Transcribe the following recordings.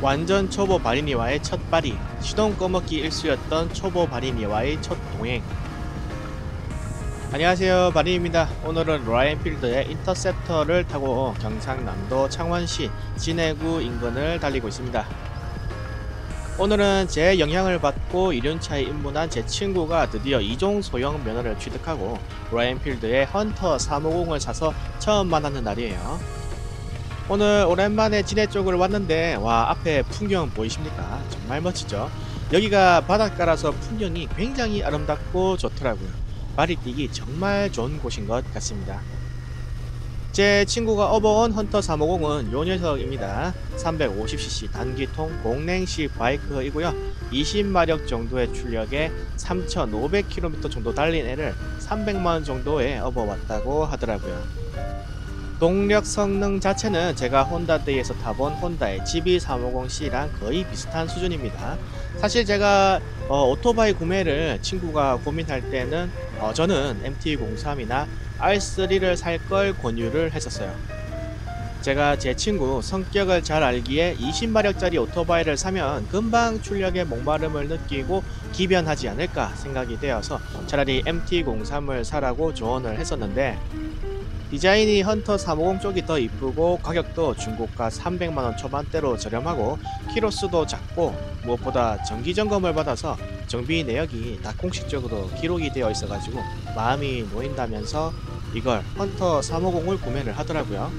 완전 초보 발인이와의 첫 발이, 시동 꺼먹기 일수였던 초보 발인이와의 첫 동행. 안녕하세요, 발인입니다. 오늘은 로얄엔필드의 인터셉터를 타고 경상남도 창원시 진해구 인근을 달리고 있습니다. 오늘은 제 영향을 받고 이륜차에 입문한 제 친구가 드디어 2종 소형 면허를 취득하고 로얄엔필드의 헌터 350을 사서 처음 만나는 날이에요. 오늘 오랜만에 진해 쪽을 왔는데, 와, 앞에 풍경 보이십니까? 정말 멋지죠? 여기가 바닷가라서 풍경이 굉장히 아름답고 좋더라고요. 발이 뛰기 정말 좋은 곳인 것 같습니다. 제 친구가 업어온 헌터 350은 요 녀석입니다. 350cc 단기통 공랭식 바이크이고요. 20마력 정도의 출력에 3,500km 정도 달린 애를 300만원 정도에 업어왔다고 하더라고요. 동력 성능 자체는 제가 혼다데이에서 타본 혼다의 GB350C랑 거의 비슷한 수준입니다. 사실 제가 오토바이 구매를 친구가 고민할 때는 저는 MT-03이나 R3를 살 걸 권유를 했었어요. 제가 제 친구 성격을 잘 알기에 20마력짜리 오토바이를 사면 금방 출력에 목마름을 느끼고 기변하지 않을까 생각이 되어서 차라리 MT-03을 사라고 조언을 했었는데, 디자인이 헌터 350 쪽이 더 이쁘고 가격도 중고가 300만원 초반대로 저렴하고 키로수도 작고 무엇보다 정기점검을 받아서 정비 내역이 다 공식적으로 기록이 되어 있어가지고 마음이 놓인다면서 이걸 헌터 350을 구매를 하더라고요.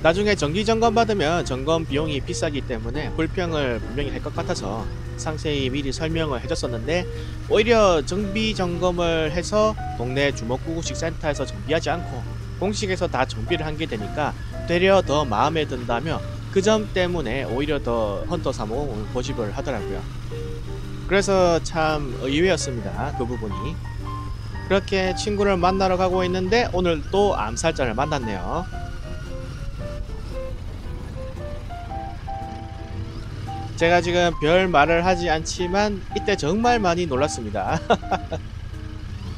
나중에 정기점검 받으면 점검 비용이 비싸기 때문에 불평을 분명히 할 것 같아서 상세히 미리 설명을 해줬었는데, 오히려 정비 점검을 해서 동네 주먹구구식 센터에서 정비하지 않고 공식에서 다 정비를 한 게 되니까 되려 더 마음에 든다며 그 점 때문에 오히려 더 헌터 350을 고집을 하더라고요. 그래서 참 의외였습니다, 그 부분이. 그렇게 친구를 만나러 가고 있는데 오늘 또 암살자를 만났네요. 제가 지금 별 말을 하지 않지만 이때 정말 많이 놀랐습니다.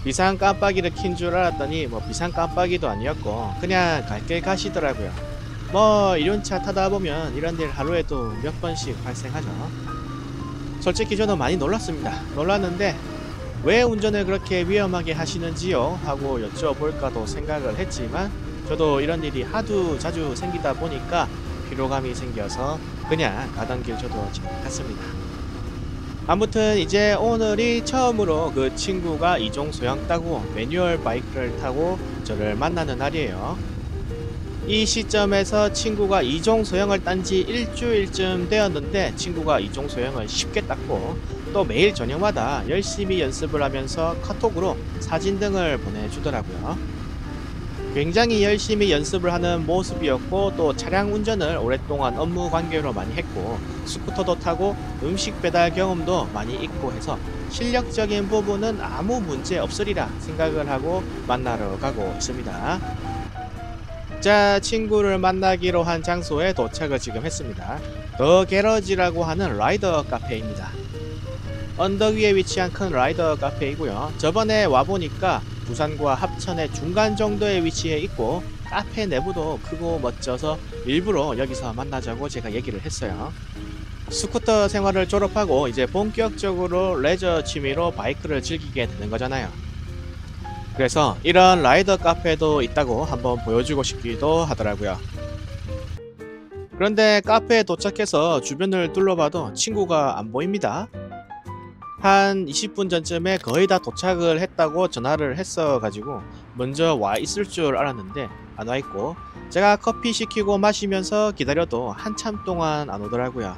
비상 깜빡이를 킨 줄 알았더니 비상 깜빡이도 아니었고 그냥 갈 길 가시더라고요. 이륜차 타다 보면 이런 일 하루에도 몇 번씩 발생하죠. 솔직히 저는 많이 놀랐는데 왜 운전을 그렇게 위험하게 하시는지요? 하고 여쭤볼까도 생각을 했지만, 저도 이런 일이 하도 자주 생기다 보니까 피로감이 생겨서 그냥 가던 길 저도 갔습니다. 아무튼 이제 오늘이 처음으로 그 친구가 2종 소형 따고 매뉴얼 바이크를 타고 저를 만나는 날이에요. 이 시점에서 친구가 2종 소형을 딴 지 일주일쯤 되었는데, 친구가 2종 소형을 쉽게 땄고 또 매일 저녁마다 열심히 연습을 하면서 카톡으로 사진 등을 보내주더라고요. 굉장히 열심히 연습을 하는 모습이었고, 또 차량 운전을 오랫동안 업무 관계로 많이 했고 스쿠터도 타고 음식 배달 경험도 많이 있고 해서 실력적인 부분은 아무 문제 없으리라 생각을 하고 만나러 가고 있습니다. 자, 친구를 만나기로 한 장소에 도착을 지금 했습니다. 더 게러지라고 하는 라이더 카페입니다. 언덕 위에 위치한 큰 라이더 카페이고요. 저번에 와보니까 부산과 합천의 중간 정도의 위치에 있고 카페 내부도 크고 멋져서 일부러 여기서 만나자고 제가 얘기를 했어요. 스쿠터 생활을 졸업하고 이제 본격적으로 레저 취미로 바이크를 즐기게 되는 거잖아요. 그래서 이런 라이더 카페도 있다고 한번 보여주고 싶기도 하더라고요. 그런데 카페에 도착해서 주변을 둘러봐도 친구가 안 보입니다. 한 20분 전쯤에 거의 다 도착을 했다고 전화를 했어가지고 먼저 와 있을 줄 알았는데 안 와 있고, 제가 커피 시키고 마시면서 기다려도 한참 동안 안 오더라고요.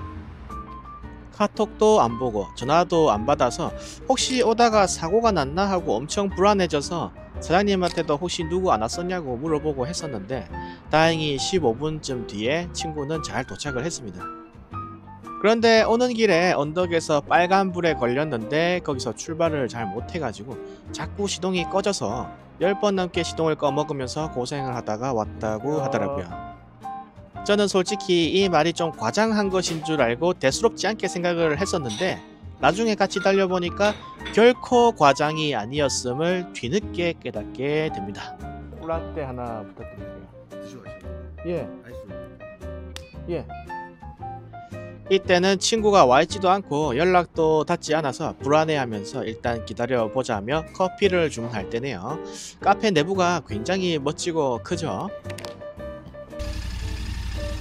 카톡도 안 보고 전화도 안 받아서 혹시 오다가 사고가 났나 하고 엄청 불안해져서 사장님한테도 혹시 누구 안 왔었냐고 물어보고 했었는데, 다행히 15분쯤 뒤에 친구는 잘 도착을 했습니다. 그런데 오는 길에 언덕에서 빨간불에 걸렸는데 거기서 출발을 잘 못해가지고 자꾸 시동이 꺼져서 10번 넘게 시동을 꺼먹으면서 고생을 하다가 왔다고 하더라고요. 저는 솔직히 이 말이 좀 과장한 것인 줄 알고 대수롭지 않게 생각을 했었는데, 나중에 같이 달려보니까 결코 과장이 아니었음을 뒤늦게 깨닫게 됩니다. 라떼 하나 부탁드릴게요. 드셔가시죠. 예, 아이스. 예. 이때는 친구가 와있지도 않고 연락도 닿지 않아서 불안해하면서 일단 기다려보자며 커피를 주문할 때네요. 카페 내부가 굉장히 멋지고 크죠.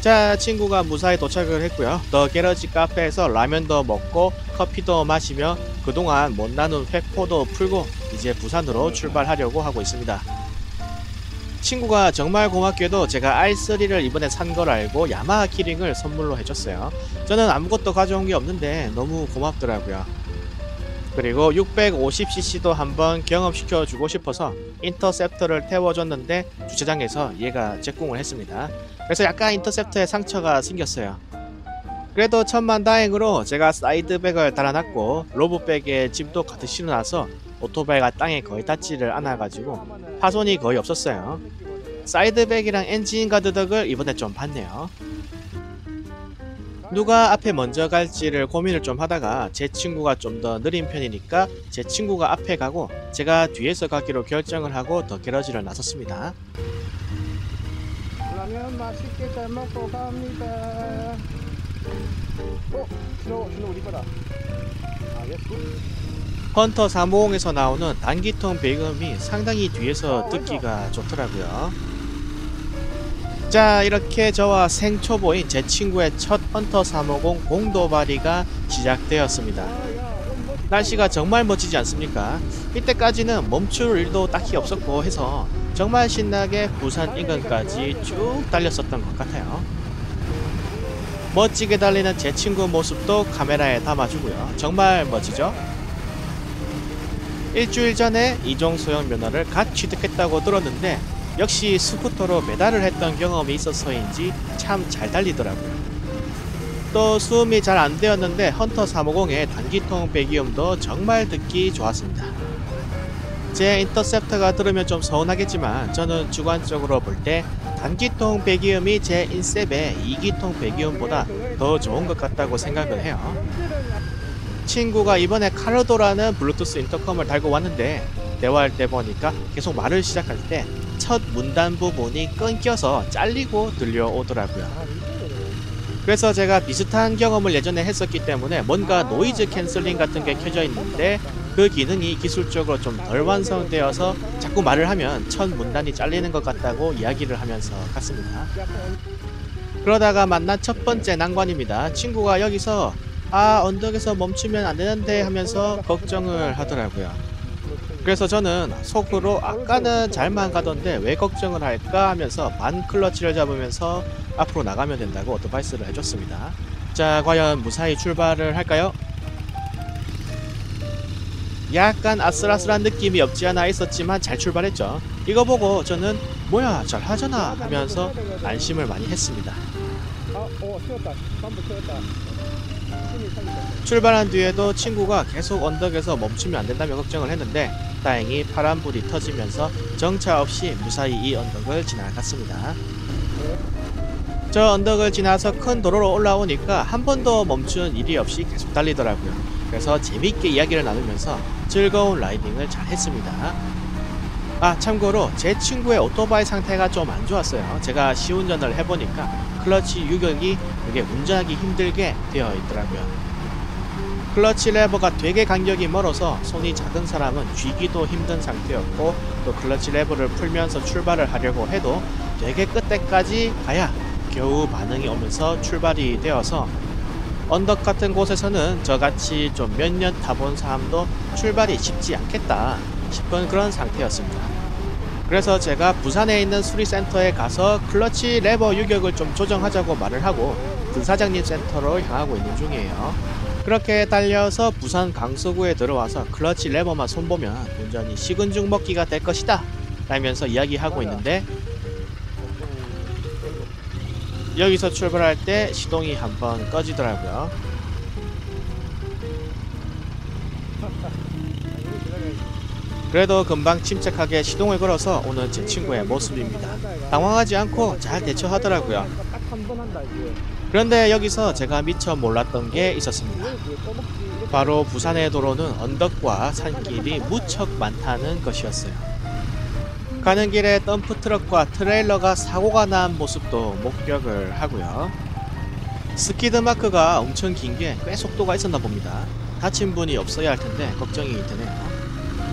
자, 친구가 무사히 도착을 했고요. 더 게러지 카페에서 라면도 먹고 커피도 마시며 그동안 못 나눈 회포도 풀고 이제 부산으로 출발하려고 하고 있습니다. 친구가 정말 고맙게도 제가 R3를 이번에 산 걸 알고 야마하 키링을 선물로 해줬어요. 저는 아무것도 가져온 게 없는데 너무 고맙더라고요. 그리고 650cc도 한번 경험시켜주고 싶어서 인터셉터를 태워줬는데 주차장에서 얘가 제공을 했습니다. 그래서 약간 인터셉터에 상처가 생겼어요. 그래도 천만다행으로 제가 사이드백을 달아놨고 로브백에 짐도 가득 실어놔서 오토바이가 땅에 거의 닿지를 않아가지고 파손이 거의 없었어요. 사이드백이랑 엔진 가드 덕을 이번에 좀 봤네요. 누가 앞에 먼저 갈지를 고민을 좀 하다가 제 친구가 좀 더 느린 편이니까 제 친구가 앞에 가고 제가 뒤에서 가기로 결정을 하고 더 게러지를 나섰습니다. 라면 맛있게 잘 먹고 갑니다. 신호 우리 거다. 헌터 350에서 나오는 단기통 배경음이 상당히 뒤에서 듣기가 좋더라고요. 자, 이렇게 저와 생초보인 제 친구의 첫 헌터 350 공도발이가 시작되었습니다. 날씨가 정말 멋지지 않습니까? 이때까지는 멈출 일도 딱히 없었고 해서 정말 신나게 부산 인근까지 쭉 달렸었던 것 같아요. 멋지게 달리는 제 친구 모습도 카메라에 담아주고요. 정말 멋지죠? 일주일 전에 이종 소형 면허를 갓 취득했다고 들었는데 역시 스쿠터로 배달을 했던 경험이 있어서인지 참 잘 달리더라고요. 또 수음이 잘 안되었는데 헌터 350의 단기통 배기음도 정말 듣기 좋았습니다. 제 인터셉터가 들으면 좀 서운하겠지만 저는 주관적으로 볼 때 단기통 배기음이 제 인셉의 2기통 배기음보다 더 좋은 것 같다고 생각을 해요. 친구가 이번에 카르도라는 블루투스 인터컴을 달고 왔는데 대화할 때 보니까 계속 말을 시작할 때 첫 문단 부분이 끊겨서 잘리고 들려오더라고요. 그래서 제가 비슷한 경험을 예전에 했었기 때문에 뭔가 노이즈 캔슬링 같은 게 켜져 있는데 그 기능이 기술적으로 좀 덜 완성되어서 자꾸 말을 하면 첫 문단이 잘리는 것 같다고 이야기를 하면서 갔습니다. 그러다가 만난 첫 번째 난관입니다. 친구가 여기서 언덕에서 멈추면 안 되는데 하면서 걱정을 하더라고요. 그래서 저는 속으로 아까는 잘만 가던데 왜 걱정을 할까 하면서 반 클러치를 잡으면서 앞으로 나가면 된다고 어드바이스를 해줬습니다. 자, 과연 무사히 출발을 할까요? 약간 아슬아슬한 느낌이 없지 않아 있었지만 잘 출발했죠. 이거 보고 저는 뭐야 잘하잖아 하면서 안심을 많이 했습니다. 세웠다. 반복 세웠다. 출발한 뒤에도 친구가 계속 언덕에서 멈추면 안된다며 걱정을 했는데 다행히 파란불이 터지면서 정차 없이 무사히 이 언덕을 지나갔습니다. 저 언덕을 지나서 큰 도로로 올라오니까 한 번도 멈춘 일이 없이 계속 달리더라고요. 그래서 재밌게 이야기를 나누면서 즐거운 라이딩을 잘 했습니다. 참고로 제 친구의 오토바이 상태가 좀 안 좋았어요. 제가 시운전을 해보니까 클러치 유격이 되게 운전하기 힘들게 되어 있더라고요. 클러치 레버가 되게 간격이 멀어서 손이 작은 사람은 쥐기도 힘든 상태였고 또 클러치 레버를 풀면서 출발을 하려고 해도 되게 끝에까지 가야 겨우 반응이 오면서 출발이 되어서 언덕 같은 곳에서는 저같이 좀 몇 년 타본 사람도 출발이 쉽지 않겠다 싶은 그런 상태였습니다. 그래서 제가 부산에 있는 수리센터에 가서 클러치 레버 유격을 좀 조정하자고 말을 하고 분사장님 센터로 향하고 있는 중이에요. 그렇게 달려서 부산 강서구에 들어와서 클러치 레버만 손보면 운전이 식은 죽 먹기가 될 것이다 라면서 이야기하고 있는데 여기서 출발할 때 시동이 한번 꺼지더라고요. 그래도 금방 침착하게 시동을 걸어서 오는 제 친구의 모습입니다. 당황하지 않고 잘 대처하더라고요. 그런데 여기서 제가 미처 몰랐던 게 있었습니다. 바로 부산의 도로는 언덕과 산길이 무척 많다는 것이었어요. 가는 길에 덤프트럭과 트레일러가 사고가 난 모습도 목격을 하고요. 스키드 마크가 엄청 긴 게 꽤 속도가 있었나 봅니다. 다친 분이 없어야 할 텐데 걱정이 되네요.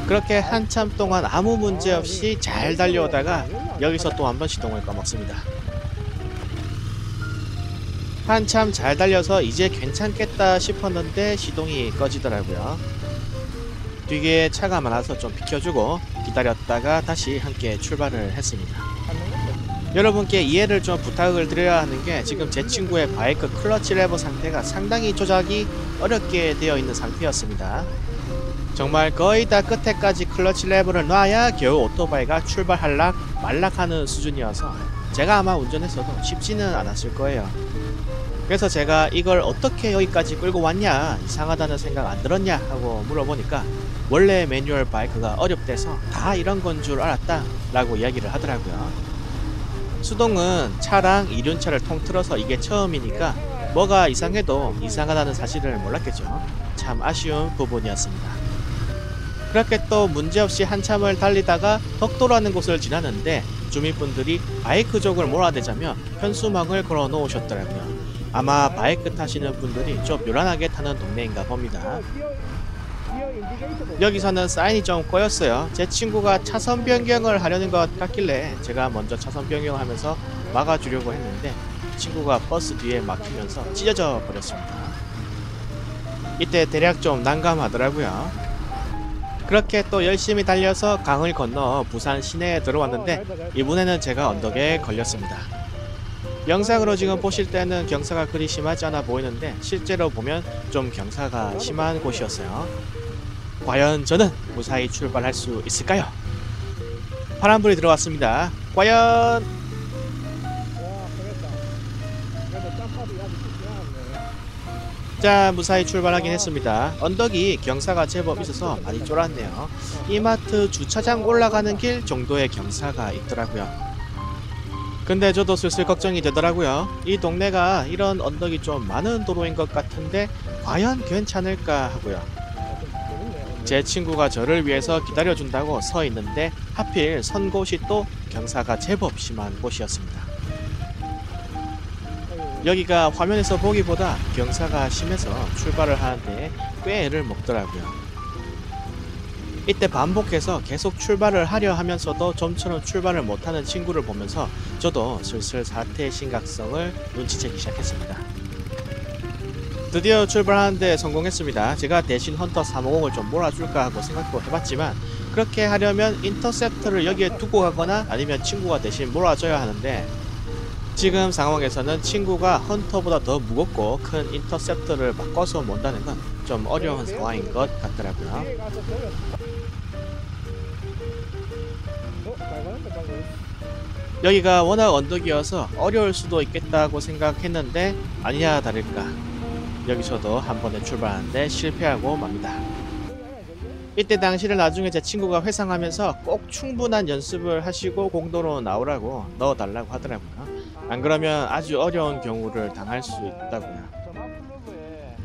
그렇게 한참 동안 아무 문제 없이 잘 달려오다가 여기서 또 한 번 시동을 꺼먹습니다. 한참 잘 달려서 이제 괜찮겠다 싶었는데 시동이 꺼지더라고요. 뒤에 차가 많아서 좀 비켜주고 기다렸다가 다시 함께 출발을 했습니다. 여러분께 이해를 좀 부탁을 드려야 하는 게 지금 제 친구의 바이크 클러치 레버 상태가 상당히 조작이 어렵게 되어 있는 상태였습니다. 정말 거의 다 끝에까지 클러치 레버를 놔야 겨우 오토바이가 출발할락 말락하는 수준이어서 제가 아마 운전했어도 쉽지는 않았을 거예요. 그래서 제가 이걸 어떻게 여기까지 끌고 왔냐, 이상하다는 생각 안 들었냐 하고 물어보니까 원래 매뉴얼 바이크가 어렵대서 다 이런 건 줄 알았다 라고 이야기를 하더라고요. 수동은 차랑 이륜차를 통틀어서 이게 처음이니까 뭐가 이상해도 이상하다는 사실을 몰랐겠죠. 참 아쉬운 부분이었습니다. 그렇게 또 문제없이 한참을 달리다가 덕도라는 곳을 지나는데 주민분들이 바이크족을 몰아내자며 현수막을 걸어 놓으셨더라고요. 아마 바이크 타시는 분들이 좀 요란하게 타는 동네인가 봅니다. 여기서는 사인이 좀 꼬였어요. 제 친구가 차선 변경을 하려는 것 같길래 제가 먼저 차선 변경을 하면서 막아주려고 했는데 친구가 버스 뒤에 막히면서 찢어져 버렸습니다. 이때 대략 좀 난감하더라고요. 그렇게 또 열심히 달려서 강을 건너 부산 시내에 들어왔는데 이번에는 제가 언덕에 걸렸습니다. 영상으로 지금 보실 때는 경사가 그리 심하지 않아 보이는데 실제로 보면 좀 경사가 심한 곳이었어요. 과연 저는 무사히 출발할 수 있을까요? 파란불이 들어왔습니다. 과연 자, 무사히 출발하긴 했습니다. 언덕이 경사가 제법 있어서 많이 쫄았네요. 이마트 주차장 올라가는 길 정도의 경사가 있더라고요. 근데 저도 슬슬 걱정이 되더라고요. 이 동네가 이런 언덕이 좀 많은 도로인 것 같은데 과연 괜찮을까 하고요. 제 친구가 저를 위해서 기다려준다고 서 있는데 하필 선 곳이 또 경사가 제법 심한 곳이었습니다. 여기가 화면에서 보기보다 경사가 심해서 출발을 하는데 꽤 애를 먹더라고요. 이때 반복해서 계속 출발을 하려 하면서도 좀처럼 출발을 못하는 친구를 보면서 저도 슬슬 사태의 심각성을 눈치채기 시작했습니다. 드디어 출발하는데 성공했습니다. 제가 대신 헌터 350을 좀 몰아줄까 하고 생각도 해봤지만 그렇게 하려면 인터셉터를 여기에 두고 가거나 아니면 친구가 대신 몰아줘야 하는데 지금 상황에서는 친구가 헌터보다 더 무겁고 큰 인터셉터를 바꿔서 mon다는 건 좀 어려운 상황인 것 같더라고요. 여기가 워낙 언덕이어서 어려울 수도 있겠다고 생각했는데 아니야 다를까 여기서도 한 번에 출발하는데 실패하고 맙니다. 이때 당시를 나중에 제 친구가 회상하면서 꼭 충분한 연습을 하시고 공도로 나오라고 넣어달라고 하더라고요. 안 그러면 아주 어려운 경우를 당할 수 있다고요.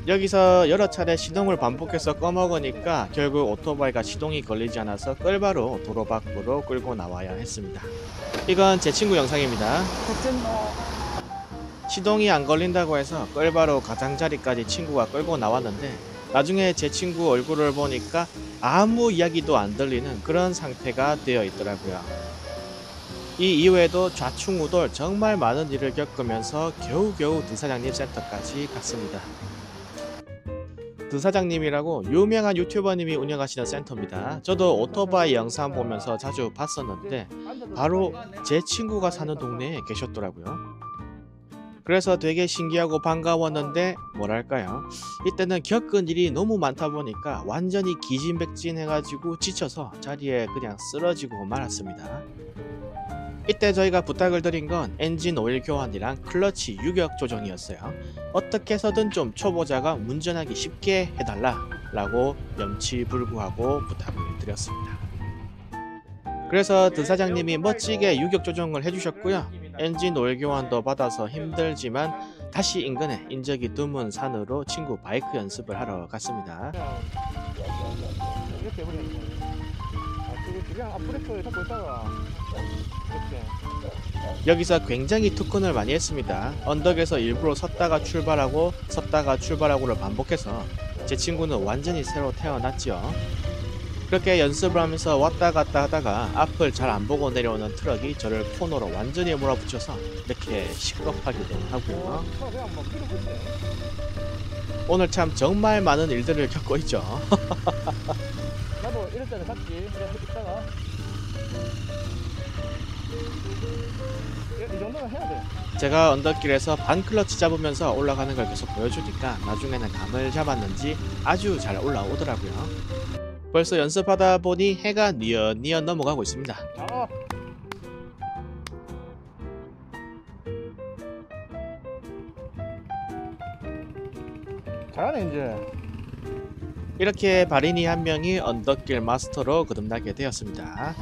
여기서 여러 차례 시동을 반복해서 꺼먹으니까 결국 오토바이가 시동이 걸리지 않아서 끌바로 도로 밖으로 끌고 나와야 했습니다. 이건 제 친구 영상입니다. 시동이 안 걸린다고 해서 끌바로 가장자리까지 친구가 끌고 나왔는데 나중에 제 친구 얼굴을 보니까 아무 이야기도 안 들리는 그런 상태가 되어 있더라고요. 이 이후에도 좌충우돌 정말 많은 일을 겪으면서 겨우겨우 드사장님 센터까지 갔습니다. 드사장님이라고 유명한 유튜버님이 운영하시는 센터입니다. 저도 오토바이 영상 보면서 자주 봤었는데 바로 제 친구가 사는 동네에 계셨더라고요. 그래서 되게 신기하고 반가웠는데 뭐랄까요, 이때는 겪은 일이 너무 많다 보니까 완전히 기진백진해가지고 지쳐서 자리에 그냥 쓰러지고 말았습니다. 이때 저희가 부탁을 드린 건 엔진 오일 교환이랑 클러치 유격 조정이었어요. 어떻게 해서든 좀 초보자가 운전하기 쉽게 해달라 라고 염치불구하고 부탁을 드렸습니다. 그래서 드사장님이 멋지게 유격 조정을 해주셨고요. 엔진 오일 교환도 받아서 힘들지만 다시 인근에 인적이 드문 산으로 친구 바이크 연습을 하러 갔습니다. 이렇게 해버리는 거예요. 그냥 앞브레이크를 잡고 있다가 이렇게 여기서 굉장히 특훈을 많이 했습니다. 언덕에서 일부러 섰다가 출발하고를 반복해서 제 친구는 완전히 새로 태어났지요. 그렇게 연습을 하면서 왔다 갔다 하다가 앞을 잘 안 보고 내려오는 트럭이 저를 코너로 완전히 몰아붙여서 이렇게 시겁하기도 하고요. 그냥 막 끼고 있네. 오늘 참 정말 많은 일들을 겪고 있죠. 나도 이럴 때는 갔지. 그래 있다가 이 정도는 해야 돼. 제가 언덕길에서 반클러치 잡으면서 올라가는 걸 계속 보여주니까 나중에는 감을 잡았는지 아주 잘 올라오더라고요. 벌써 연습하다 보니 해가 뉘엿뉘엿 넘어가고 있습니다. 자. 잘하네 이제. 이렇게 발인이 한 명이 언덕길 마스터로 거듭나게 되었습니다.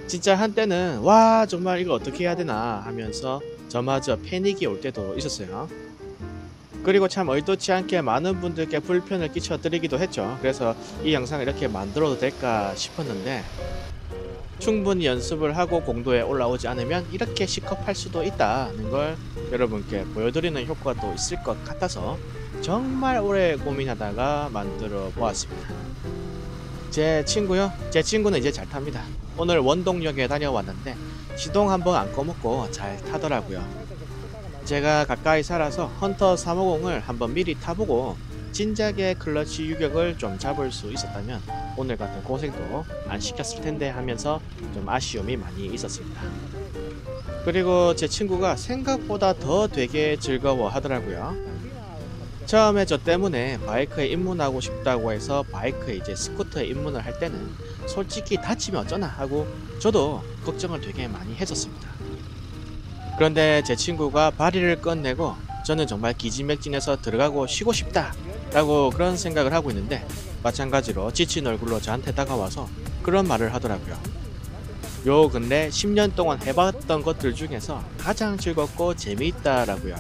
진짜 한때는 와 정말 이거 어떻게 해야 되나 하면서 저마저 패닉이 올 때도 있었어요. 그리고 참 의도치 않게 많은 분들께 불편을 끼쳐드리기도 했죠. 그래서 이 영상을 이렇게 만들어도 될까 싶었는데 충분히 연습을 하고 공도에 올라오지 않으면 이렇게 시겁할 수도 있다는 걸 여러분께 보여드리는 효과도 있을 것 같아서 정말 오래 고민하다가 만들어 보았습니다. 제 친구는 이제 잘 탑니다. 오늘 원동역에 다녀왔는데 시동 한번 안 꺼먹고 잘 타더라고요. 제가 가까이 살아서 헌터 350을 한번 미리 타보고 진작에 클러치 유격을 좀 잡을 수 있었다면 오늘 같은 고생도 안 시켰을 텐데 하면서 좀 아쉬움이 많이 있었습니다. 그리고 제 친구가 생각보다 더 되게 즐거워 하더라고요. 처음에 저 때문에 바이크에 입문하고 싶다고 해서 바이크에 이제 스쿠터에 입문을 할 때는 솔직히 다치면 어쩌나 하고 저도 걱정을 되게 많이 했었습니다. 그런데 제 친구가 발의를 끝내고 저는 정말 기진맥진해서 들어가고 쉬고 싶다 라고 그런 생각을 하고 있는데 마찬가지로 지친 얼굴로 저한테 다가와서 그런 말을 하더라고요. 요 근래 10년 동안 해봤던 것들 중에서 가장 즐겁고 재미있다 라고요.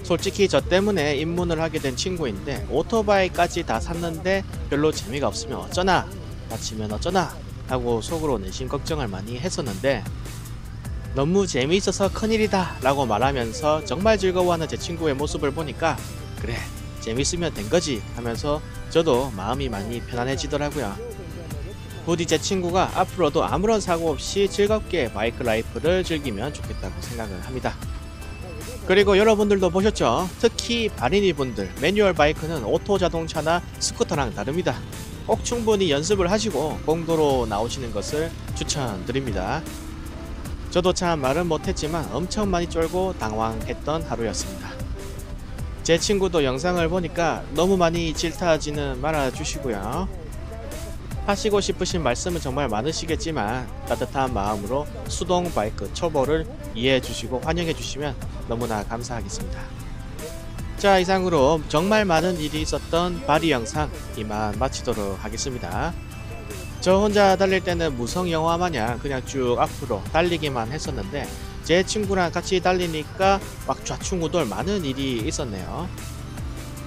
솔직히 저 때문에 입문을 하게 된 친구인데 오토바이까지 다 샀는데 별로 재미가 없으면 어쩌나 다치면 어쩌나 하고 속으로 내심 걱정을 많이 했었는데 너무 재미있어서 큰일이다 라고 말하면서 정말 즐거워하는 제 친구의 모습을 보니까 그래 재밌으면 된 거지 하면서 저도 마음이 많이 편안해지더라고요. 부디 제 친구가 앞으로도 아무런 사고 없이 즐겁게 바이크 라이프를 즐기면 좋겠다고 생각을 합니다. 그리고 여러분들도 보셨죠? 특히 발인이 분들 매뉴얼 바이크는 오토 자동차나 스쿠터랑 다릅니다. 꼭 충분히 연습을 하시고 공도로 나오시는 것을 추천드립니다. 저도 참 말은 못했지만 엄청 많이 쫄고 당황했던 하루였습니다. 제 친구도 영상을 보니까 너무 많이 질타하지는 말아주시고요. 하시고 싶으신 말씀은 정말 많으시겠지만 따뜻한 마음으로 수동 바이크 초보를 이해해 주시고 환영해 주시면 너무나 감사하겠습니다. 자, 이상으로 정말 많은 일이 있었던 발이 영상 이만 마치도록 하겠습니다. 저 혼자 달릴 때는 무성 영화 마냥 그냥 쭉 앞으로 달리기만 했었는데 제 친구랑 같이 달리니까 막 좌충우돌 많은 일이 있었네요.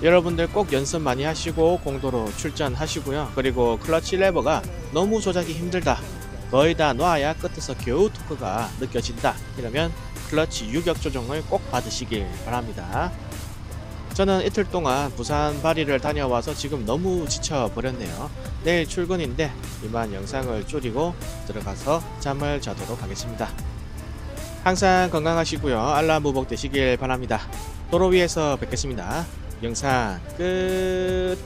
여러분들 꼭 연습 많이 하시고 공도로 출전하시고요. 그리고 클러치 레버가 너무 조작이 힘들다, 거의 다 놔야 끝에서 겨우 토크가 느껴진다 이러면 클러치 유격 조정을 꼭 받으시길 바랍니다. 저는 이틀 동안 부산 발의를 다녀와서 지금 너무 지쳐버렸네요. 내일 출근인데 이만 영상을 줄이고 들어가서 잠을 자도록 하겠습니다. 항상 건강하시고요. 알람무복 되시길 바랍니다. 도로 위에서 뵙겠습니다. 영상 끝.